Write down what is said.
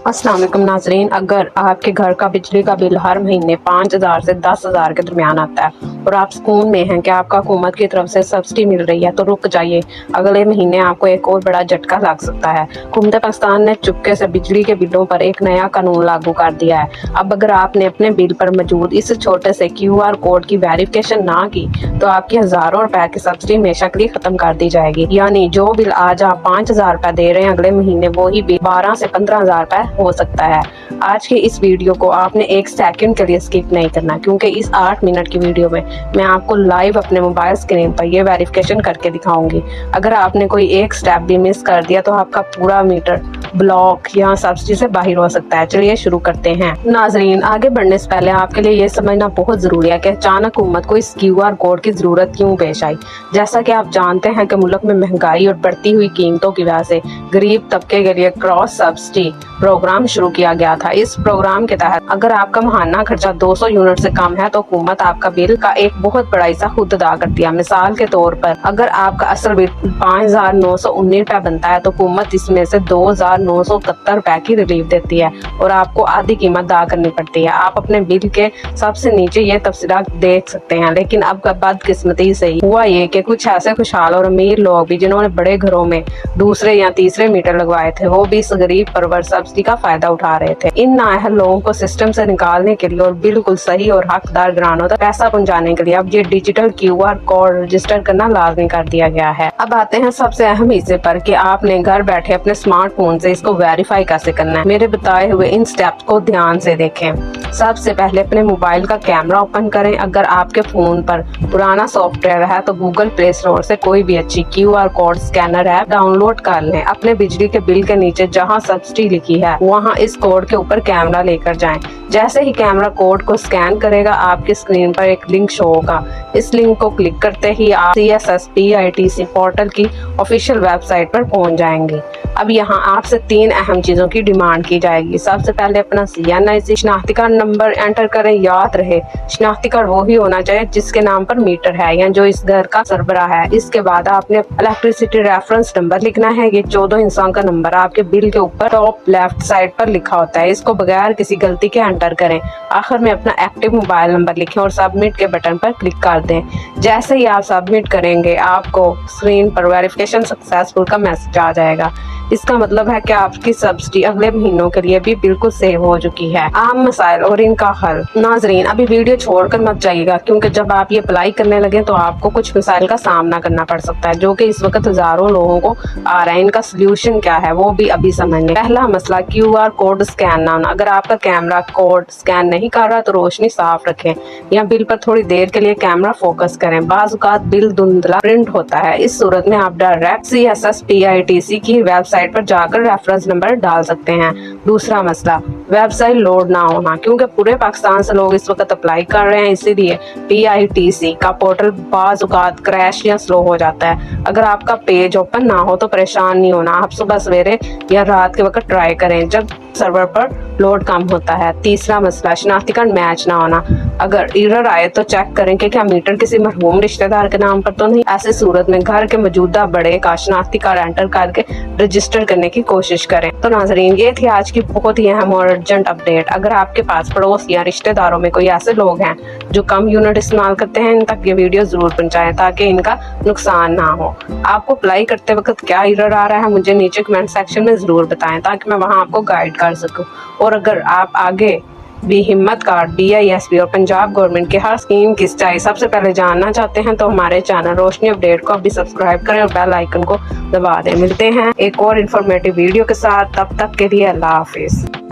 अस्सलाम वालेकुम नाजरीन, अगर आपके घर का बिजली का बिल हर महीने 5,000 से 10,000 के दरमियान आता है और आप सुकून में हैं कि आपका हुकूमत की तरफ से सब्सिडी मिल रही है, तो रुक जाइए, अगले महीने आपको एक और बड़ा झटका लग सकता है। हुकूमत पाकिस्तान ने चुपके से बिजली के बिलों पर एक नया कानून लागू कर दिया है। अब अगर आपने अपने बिल पर मौजूद इस छोटे से QR कोड की वेरिफिकेशन ना की तो आपकी हज़ारों रुपए की सब्सिडी हमेशा के लिए खत्म कर दी जाएगी। यानी जो बिल आज आप 5,000 रुपए दे रहे हैं, अगले महीने वही बिल 12 से 15,000 रुपए हो सकता है। आज के इस वीडियो को आपने एक सेकंड के लिए स्किप नहीं करना, क्योंकि इस 8 मिनट की वीडियो में मैं आपको लाइव अपने मोबाइल स्क्रीन पर ये वेरिफिकेशन करके दिखाऊंगी। अगर आपने कोई एक स्टेप भी मिस कर दिया तो आपका पूरा मीटर ब्लॉक या सब्सिडी से बाहर हो सकता है। चलिए शुरू करते हैं। नाजरीन, आगे बढ़ने से पहले आपके लिए ये समझना बहुत जरूरी है कि अचानक हुकूमत को इस QR कोड की जरूरत क्यों पेश आई। जैसा कि आप जानते हैं कि मुल्क में महंगाई और बढ़ती हुई कीमतों की वजह से गरीब तबके के लिए क्रॉस सब्सिडी प्रोग्राम शुरू किया गया था। इस प्रोग्राम के तहत अगर आपका माहाना खर्चा 200 यूनिट से कम है तो हुकूमत आपका बिल का एक बहुत बड़ा हिस्सा खुद अदा करती है। मिसाल के तौर पर अगर आपका असल बिल 5,919 रुपए बनता है तो हुकूमत इसमें से 2,971 रुपए की रिलीफ देती है और आपको आधी कीमत अदा करनी पड़ती है। आप अपने बिल के सबसे नीचे ये तफसीलात देख सकते हैं। लेकिन अब बदकिस्मती से हुआ ये कि कुछ ऐसे खुशहाल और अमीर लोग भी जिन्होंने बड़े घरों में दूसरे या तीसरे मीटर लगवाए थे, वो भी इस गरीब परवर सब्सिडी का फायदा उठा रहे थे। इन नाअहल लोगों को सिस्टम से निकालने के लिए और बिल्कुल सही और हकदार ग्राहकों तक पैसा पहुंचाने के लिए अब ये डिजिटल QR कोड रजिस्टर करना लाजमी कर दिया गया है। अब आते हैं सबसे अहम हिस्से पर कि आपने घर बैठे अपने स्मार्टफोन से इसको वेरीफाई कैसे करना है। मेरे बताए हुए इन स्टेप्स को ध्यान से देखें। सबसे पहले अपने मोबाइल का कैमरा ओपन करें। अगर आपके फोन पर पुराना सॉफ्टवेयर है तो गूगल प्ले स्टोर से कोई भी अच्छी QR code scanner app download कर लें। अपने बिजली के बिल के नीचे जहां सब्सिडी लिखी है वहां इस कोड के ऊपर कैमरा लेकर जाएं। जैसे ही कैमरा कोड को स्कैन करेगा आपकी स्क्रीन पर एक लिंक शो होगा। इस लिंक को क्लिक करते ही आप CSSPITC पोर्टल की ऑफिशियल वेबसाइट पर पहुंच जाएंगे। अब यहाँ आपसे 3 अहम चीजों की डिमांड की जाएगी। सबसे पहले अपना CNIC शनाख्ती कार्ड नंबर एंटर करें। याद रहे, शनाख्ती कार्ड वो ही होना चाहिए जिसके नाम पर मीटर है या जो इस घर का सरबराह है। इसके बाद आपने इलेक्ट्रिसिटी रेफरेंस नंबर लिखना है। ये 14 इंसान का नंबर आपके बिल के ऊपर टॉप लेफ्ट साइड पर लिखा होता है। इसको बगैर किसी गलती के एंटर करें। आखिर में अपना एक्टिव मोबाइल नंबर लिखें और सबमिट के बटन पर क्लिक कर दें। जैसे ही आप सबमिट करेंगे आपको स्क्रीन पर वेरिफिकेशन सक्सेसफुल का मैसेज आ जाएगा। इसका मतलब है कि आपकी सब्सिडी अगले महीनों के लिए भी बिल्कुल सेव हो चुकी है। आम मसाइल और इनका हल। नाजरीन, अभी वीडियो छोड़कर मत जाइएगा, क्योंकि जब आप ये अप्लाई करने लगे तो आपको कुछ मसाइल का सामना करना पड़ सकता है, जो कि इस वक्त हजारों लोगों को आ रहा है। इनका सोल्यूशन क्या है वो भी अभी समझेंगे। पहला मसला, QR कोड स्कैन ना होना। अगर आपका कैमरा कोड स्कैन नहीं कर रहा तो रोशनी साफ रखें या बिल पर थोड़ी देर के लिए कैमरा फोकस करें। बाज़ औक़ात बिल धुंधला प्रिंट होता है। इस सूरत में आप डायरेक्ट CSSPITC की वेबसाइट पर जाकर रेफरेंस नंबर डाल सकते हैं। दूसरा मसला, वेबसाइट लोड ना होना। क्योंकि पूरे पाकिस्तान से लोग इस वक्त अप्लाई कर रहे हैं, इसीलिए PITC का पोर्टल बाज़ औक़ात क्रैश या स्लो हो जाता है। अगर आपका पेज ओपन ना हो तो परेशान नहीं होना। आप सुबह सवेरे या रात के वक्त ट्राई करें जब सर्वर पर लोड कम होता है। तीसरा मसला, शनाख्ती कार्ड मैच ना होना। अगर एरर आए तो चेक करें कि क्या मीटर किसी मरहूम रिश्तेदार के नाम पर तो नहीं। ऐसे सूरत में घर के मौजूदा बड़े का शनाख्ती कार्ड एंटर करके रजिस्टर करने की कोशिश करें। तो नाजरीन, ये थी आज की बहुत ही अहम और अर्जेंट अपडेट। अगर आपके पास पड़ोस या रिश्तेदारों में कोई ऐसे लोग हैं जो कम यूनिट इस्तेमाल करते हैं, इन तक ये वीडियो जरूर पहुंचाएं ताकि इनका नुकसान ना हो। आपको अप्लाई करते वक्त क्या एरर आ रहा है मुझे नीचे कमेंट सेक्शन में जरूर बताएं ताकि मैं वहां आपको गाइड कर सकूं। और अगर आप आगे भी हिम्मत कार्ड, DISP और पंजाब गवर्नमेंट के हर स्कीम की सच्चाई सबसे पहले जानना चाहते हैं तो हमारे चैनल रोशनी अपडेट को अभी सब्सक्राइब करें और बेल आइकन को दबा दें। मिलते हैं एक और इन्फॉर्मेटिव वीडियो के साथ, तब तक के लिए अल्लाह हाफिज।